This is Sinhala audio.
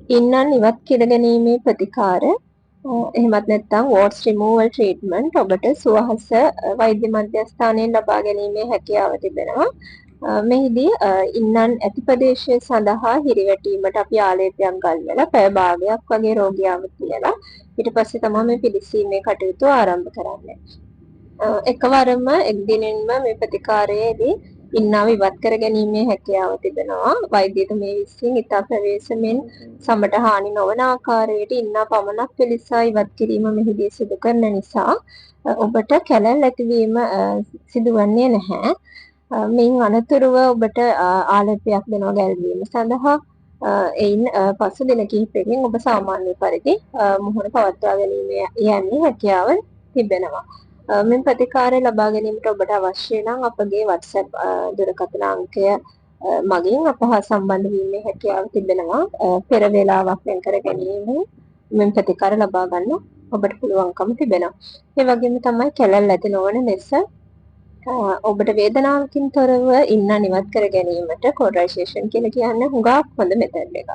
ඉන්නන් ඉවත් කර ගැනීමේ ප්‍රතිකාර එහෙමත් නැත්නම් warts removal treatment ඔබට සුවහස වෛද්‍ය මධ්‍යස්ථානයෙන් ලබා ගැනීමේ හැකියාව තිබෙනවා. මෙහිදී ඉන්නන් ඇති ප්‍රදේශය සඳහා හිරිවැටීමට අපි ආලේපයක් ගල්වලා පැය භාගයක් වගේ රෝගියාව තියලා ඊට පස්සේ තමයි මේ පිළිසීමේ කටයුතු ආරම්භ කරන්නේ. එකවරම එක් දිනෙන්ම මේ ප්‍රතිකාරයේදී ඉන්නාව ඉවත් කර ගැනීමේ හැකියාව තිබෙනවා. වෛද්‍යතුමිය විසින් ඉතා ප්‍රවේශමෙන් සමට හානි නොවන ආකාරයට ඉන්නා පමණක් පිළිසා ඉවත් කිරීම මෙහිදී සිදු කරන නිසා ඔබට කැලැල් ඇතිවීම සිදුවන්නේ නැහැ. මින් අනතුරුව ඔබට ආලේපයක් දෙනවා ගැල්වීම සඳහා එයින් පසු දින කිහිපයකින් ඔබ සාමාන්‍ය පරිදි මුහුණ පවත්වා ගැනීම යන්නේ හැකියාව තිබෙනවා. මෙම ප්‍රතිකාරය ලබා ගැනීමට ඔබට අවශ්‍ය නම් අපගේ WhatsApp දුරකථන අංකය මගින් අප හා සම්බන්ධ වීමේ හැකියාව තිබෙනවා. පෙර වේලාවක් වෙන් කර ගැනීම මෙම ප්‍රතිකාර ලබා ගන්න ඔබට පුළුවන්කම තිබෙනවා. ඒ වගේම තමයි කැලැල් ඇති නොවන ලෙස ඔබට වේදනාවකින් තොරව ඉන්න නිවත් කර ගැනීමට කොරයිසේෂන් කියලා කියන්නේ හුඟක් හොඳ මෙතඩ් එකක්.